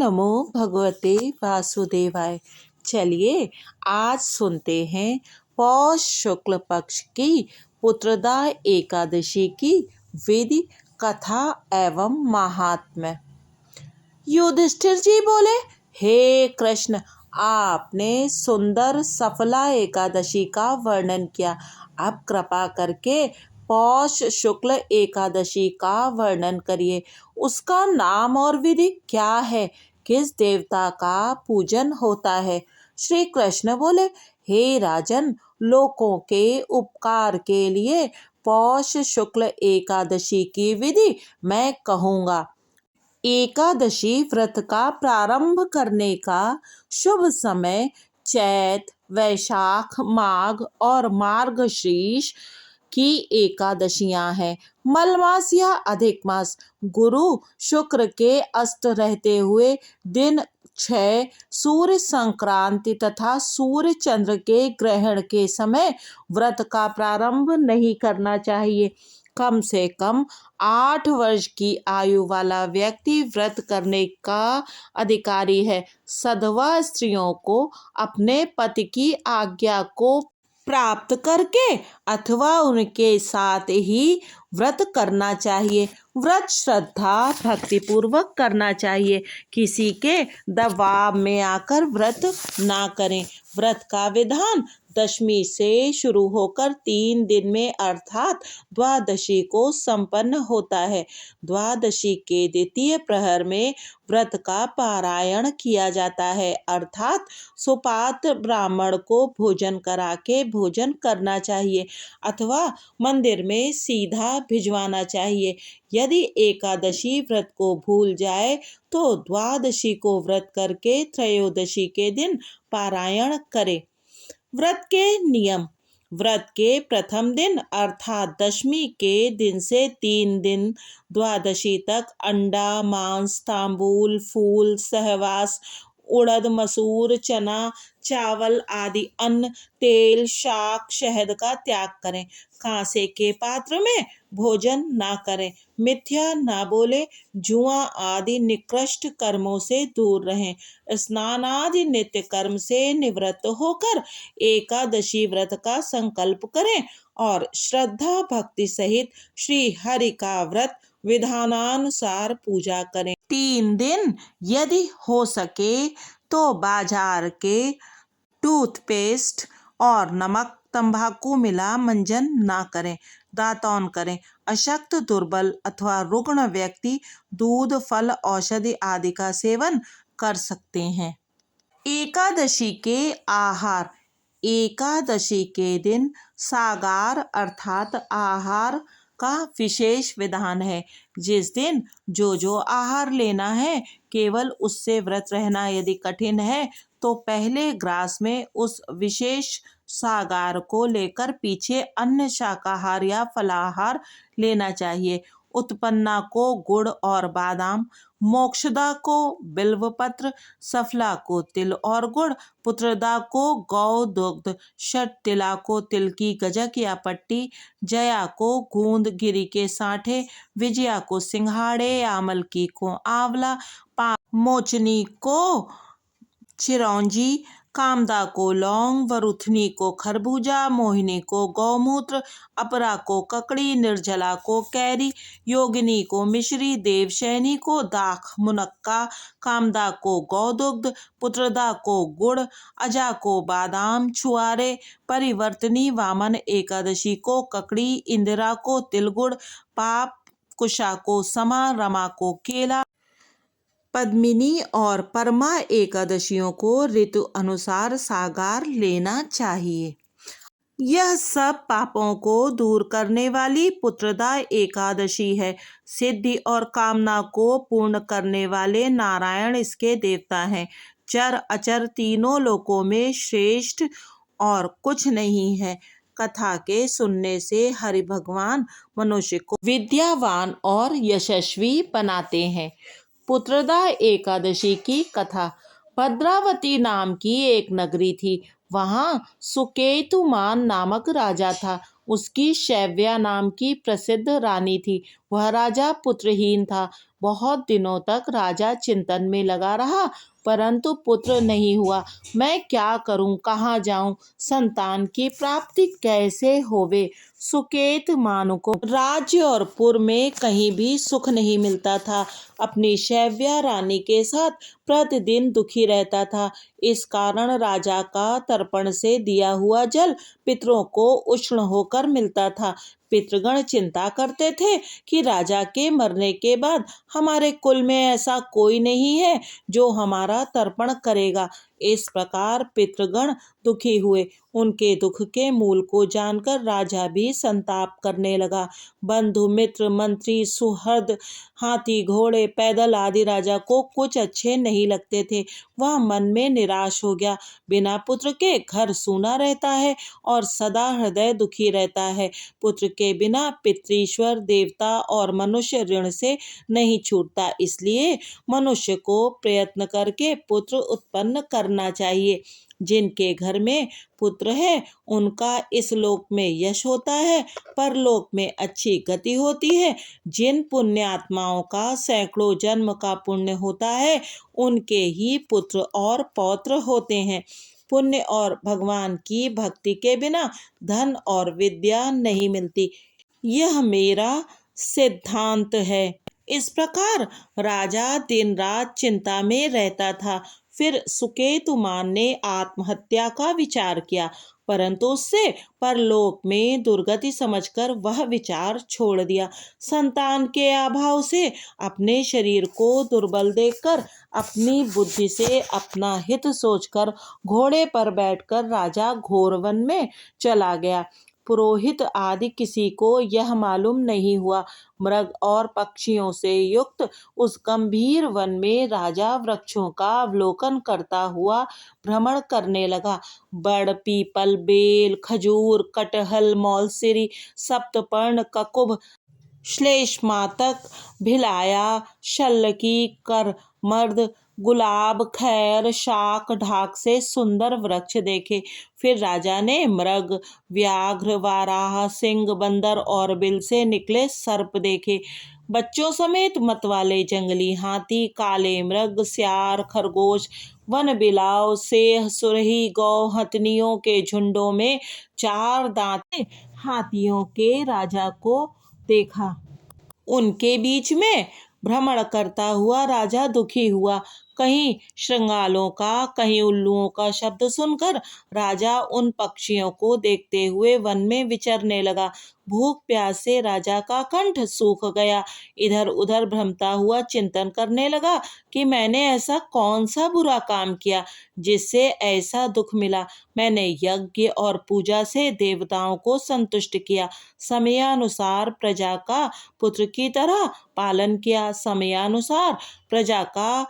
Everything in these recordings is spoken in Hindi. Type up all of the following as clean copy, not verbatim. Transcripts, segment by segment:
नमो भगवते वासुदेवाय। चलिए आज सुनते हैं पौष शुक्ल पक्ष की पुत्रदा एकादशी की विधि कथा एवं महात्म्य। युधिष्ठिर जी बोले, हे कृष्ण, आपने सुंदर सफला एकादशी का वर्णन किया। अब कृपा करके पौष शुक्ल एकादशी का वर्णन करिए। उसका नाम और विधि क्या है? किस देवता का पूजन होता है? श्री कृष्ण बोले, हे राजन, लोकों के उपकार के लिए पौष शुक्ल एकादशी की विधि मैं कहूँगा। एकादशी व्रत का प्रारंभ करने का शुभ समय चैत, वैशाख, माघ और मार्गशीर्ष की एकादशियां हैं। मलमास या अधिक मास गुरु शुक्र के अस्त रहते हुए दिन 6, सूर्य संक्रांति तथा सूर्य चंद्र के ग्रहण के समय व्रत का प्रारंभ नहीं करना चाहिए। कम से कम 8 वर्ष की आयु वाला व्यक्ति व्रत करने का अधिकारी है। सधवा स्त्रियों को अपने पति की आज्ञा को प्राप्त करके अथवा उनके साथ ही व्रत करना चाहिए। व्रत श्रद्धा भक्ति पूर्वक करना चाहिए। किसी के दबाव में आकर व्रत ना करें। व्रत का विधान दशमी से शुरू होकर 3 दिन में अर्थात द्वादशी को संपन्न होता है। द्वादशी के द्वितीय प्रहर में व्रत का पारायण किया जाता है, अर्थात सुपात्र ब्राह्मण को भोजन करा के भोजन करना चाहिए अथवा मंदिर में सीधा भिजवाना चाहिए। यदि एकादशी व्रत को भूल जाए तो द्वादशी को व्रत करके त्रयोदशी के दिन पारायण करे। व्रत के नियम। व्रत के प्रथम दिन अर्थात दशमी के दिन से 3 दिन द्वादशी तक अंडा, मांस, तांबूल, फूल, सहवास, उड़द, मसूर, चना, चावल आदि अन्न, तेल, शाक, शहद का त्याग करें। कांसे के पात्र में भोजन ना करें। मिथ्या ना बोले। जुआ आदि निकृष्ट कर्मों से दूर रहें। स्नान आदि नित्य कर्म से निवृत्त होकर एकादशी व्रत का संकल्प करें और श्रद्धा भक्ति सहित श्री हरि का व्रत विधानानुसार पूजा करें। 3 दिन यदि हो सके तो बाजार के टूथपेस्ट और नमक तंबाकू मिला मंजन ना करें। दातौन करें। अशक्त, दुर्बल अथवा रुग्ण व्यक्ति दूध, फल, औषधि आदि का सेवन कर सकते हैं। एकादशी के आहार। एकादशी के दिन सागार अर्थात आहार का विशेष विधान है। जिस दिन जो आहार लेना है केवल उससे व्रत रहना यदि कठिन है तो पहले ग्रास में उस विशेष सागार को लेकर पीछे अन्य शाकाहार या फलाहार लेना चाहिए। उत्पन्ना को गुड़ और बादाम, मोक्षदा को बिल्वपत्र, सफला को तिल और गुड़, पुत्रदा को गौ दुग्ध, षटतिला को तिल की गजक या पट्टी, जया को गूंद गिरी के सांठे, विजया को सिंघाड़े, आमलकी को आंवला, मोचनी को चिरौंजी, कामदा को लौंग, वरुथनी को खरबूजा, मोहिनी को गौमूत्र, अपरा को ककड़ी, निर्जला को कैरी, योगिनी को मिश्री, देवशैनी को दाख, मुनक्का, कामदा को गौदुग्ध, पुत्रदा को गुड़, अजा को बादाम, छुआरे, परिवर्तनी वामन एकादशी को ककड़ी, इंदिरा को तिलगुड़, पाप कुशा को समा, रमा को केला, पद्मिनी और परमा एकादशियों को ऋतु अनुसार सागार लेना चाहिए। यह सब पापों को दूर करने वाली पुत्रदा एकादशी है। सिद्धि और कामना को पूर्ण करने वाले नारायण इसके देवता हैं। चर अचर तीनों लोकों में श्रेष्ठ और कुछ नहीं है। कथा के सुनने से हरि भगवान मनुष्य को विद्यावान और यशस्वी बनाते हैं। पुत्रदा एकादशी की कथा। भद्रावती नाम की एक नगरी थी। वहाँ सुकेतुमान नामक राजा था। उसकी शैव्या नाम की प्रसिद्ध रानी थी। वह राजा पुत्रहीन था। बहुत दिनों तक राजा चिंतन में लगा रहा, परंतु पुत्र नहीं हुआ। मैं क्या करूं, कहाँ जाऊं, संतान की प्राप्ति कैसे होवे। सुकेत मानुको राज्य और पुर में कहीं भी सुख नहीं मिलता था। अपनी शैव्या रानी के साथ प्रतिदिन दुखी रहता था। इस कारण राजा का तर्पण से दिया हुआ जल पितरों को उष्ण होकर मिलता था। पितृगण चिंता करते थे कि राजा के मरने के बाद हमारे कुल में ऐसा कोई नहीं है जो हमारा तर्पण करेगा। इस प्रकार पितृगण दुखी हुए। उनके दुख के मूल को जानकर राजा भी संताप करने लगा। बंधु मित्र मंत्री सुहृद हाथी घोड़े पैदल आदि राजा को कुछ अच्छे नहीं लगते थे। वह मन में निराश हो गया। बिना पुत्र के घर सूना रहता है और सदा हृदय दुखी रहता है। पुत्र के बिना पितृश्वर देवता और मनुष्य ऋण से नहीं छूटता। इसलिए मनुष्य को प्रयत्न करके पुत्र उत्पन्न करना चाहिए। जिनके घर में पुत्र है उनका इस लोक में यश होता है, परलोक में अच्छी गति होती है। जिन पुण्यात्माओं का सैकड़ों जन्म का पुण्य होता है उनके ही पुत्र और पौत्र होते हैं। पुण्य और भगवान की भक्ति के बिना धन और विद्या नहीं मिलती, यह मेरा सिद्धांत है। इस प्रकार राजा दिन रात चिंता में रहता था। फिर सुकेतुमान ने आत्महत्या का विचार किया, परंतु उससे परलोक में दुर्गति समझकर वह विचार छोड़ दिया। संतान के अभाव से अपने शरीर को दुर्बल देखकर अपनी बुद्धि से अपना हित सोचकर घोड़े पर बैठकर राजा घोर वन में चला गया। पुरोहित आदि किसी को यह मालूम नहीं हुआ। मृग और पक्षियों से युक्त उस गंभीर वन में राजा वृक्षों का अवलोकन करता हुआ भ्रमण करने लगा। बड़ पीपल बेल खजूर कटहल मौलसिरी सप्तपर्ण ककुभ श्लेष्मातक भिलाया शल्लकी कर मर्द गुलाब खैर शाक ढाक से सुंदर वृक्ष देखे। फिर राजा ने मृग व्याघ्र वाराह सिंह बंदर और बिल से निकले सर्प देखे। बच्चों समेत मतवाले जंगली हाथी काले मृग सियार खरगोश वन बिलाव सेह सुरही गौ हथनियों के झुंडों में चार दांते हाथियों के राजा को देखा। उनके बीच में भ्रमण करता हुआ राजा दुखी हुआ। कहीं श्रृंगालों का कहीं उल्लुओं का शब्द सुनकर राजा उन पक्षियों को देखते हुए वन में विचरने लगा। भूख प्यास से राजा का कंठ सूख गया। इधर उधर भ्रमता हुआ चिंतन करने लगा कि मैंने ऐसा कौन सा बुरा काम किया जिससे ऐसा दुख मिला। मैंने यज्ञ और पूजा से देवताओं को संतुष्ट किया, समयानुसार प्रजा का पुत्र की तरह पालन किया, समयानुसार प्रजा का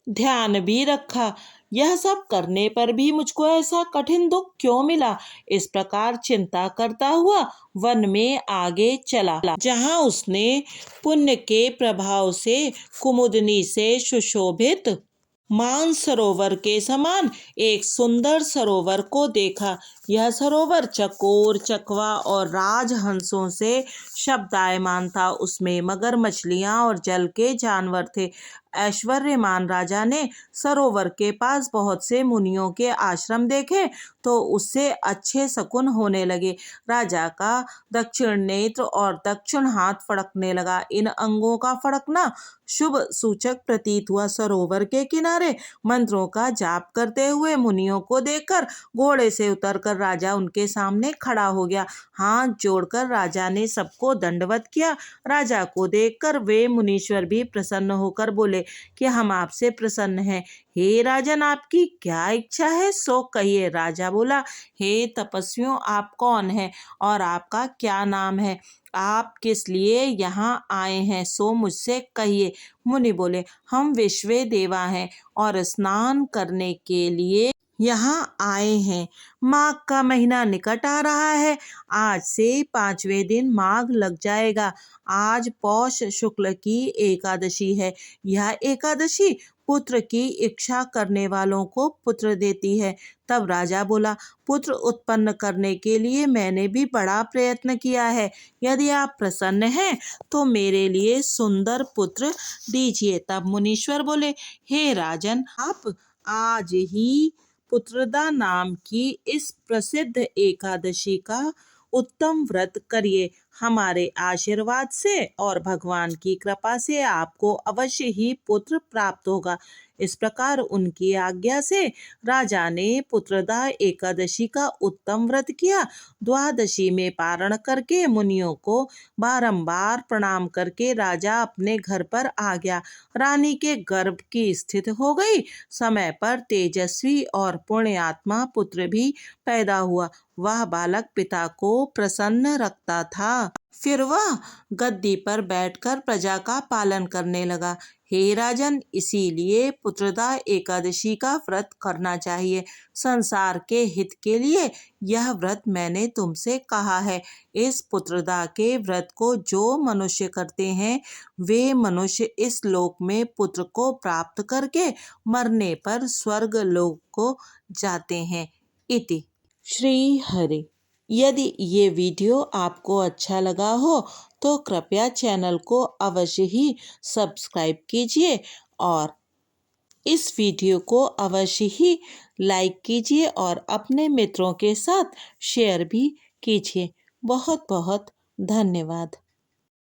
ध्यान भी रखा। यह सब करने पर भी मुझको ऐसा कठिन दुख क्यों मिला। इस प्रकार चिंता करता हुआ वन में आगे चला, जहाँ उसने पुण्य के प्रभाव से कुमुदनी से सुशोभित मानसरोवर के समान एक सुंदर सरोवर को देखा। यह सरोवर चकोर चकवा और राजहंसों से शब्दायमान था। उसमें मगर मछलियां और जल के जानवर थे। ऐश्वर्यमान राजा ने सरोवर के पास बहुत से मुनियों के आश्रम देखे तो उससे अच्छे शकुन होने लगे। राजा का दक्षिण नेत्र और दक्षिण हाथ फड़कने लगा। इन अंगों का फड़कना शुभ सूचक प्रतीत हुआ। सरोवर के किनारे मंत्रों का जाप करते हुए मुनियों को देखकर घोड़े से उतरकर राजा उनके सामने खड़ा हो गया। हाथ जोड़कर राजा ने सबको दंडवत किया। राजा को देखकर वे मुनीश्वर भी प्रसन्न होकर बोले कि हम आपसे प्रसन्न हैं। हे राजन, आपकी क्या इच्छा है सो कहिए। राजा बोला, हे तपस्वियों, आप कौन हैं और आपका क्या नाम है? आप किस लिए यहाँ आए हैं सो मुझसे कहिए। मुनि बोले, हम विश्व देवा हैं और स्नान करने के लिए यहाँ आए हैं। माघ का महीना निकट आ रहा है। आज से 5वें दिन माघ लग जाएगा। आज पौष शुक्ल की एकादशी है। यह एकादशी पुत्र की इच्छा करने वालों को पुत्र देती है। तब राजा बोला, पुत्र उत्पन्न करने के लिए मैंने भी बड़ा प्रयत्न किया है। यदि आप प्रसन्न हैं तो मेरे लिए सुंदर पुत्र दीजिए। तब मुनीश्वर बोले, हे राजन, आप आज ही पुत्रदा नाम की इस प्रसिद्ध एकादशी का उत्तम व्रत करिए। हमारे आशीर्वाद से और भगवान की कृपा से आपको अवश्य ही पुत्र प्राप्त होगा। इस प्रकार उनकी आज्ञा से राजा ने पुत्रदा एकादशी का उत्तम व्रत किया। द्वादशी में पारण करके मुनियों को बारंबार प्रणाम करके राजा अपने घर पर आ गया। रानी के गर्भ की स्थिति हो गई। समय पर तेजस्वी और पुण्यात्मा पुत्र भी पैदा हुआ। वह बालक पिता को प्रसन्न रखता था। फिर वह गद्दी पर बैठकर प्रजा का पालन करने लगा। हे राजन, इसीलिए पुत्रदा एकादशी का व्रत करना चाहिए। संसार के हित के लिए यह व्रत मैंने तुमसे कहा है। इस पुत्रदा के व्रत को जो मनुष्य करते हैं वे मनुष्य इस लोक में पुत्र को प्राप्त करके मरने पर स्वर्ग लोक को जाते हैं। इति श्री हरि। यदि ये वीडियो आपको अच्छा लगा हो तो कृपया चैनल को अवश्य ही सब्सक्राइब कीजिए और इस वीडियो को अवश्य ही लाइक कीजिए और अपने मित्रों के साथ शेयर भी कीजिए। बहुत बहुत धन्यवाद।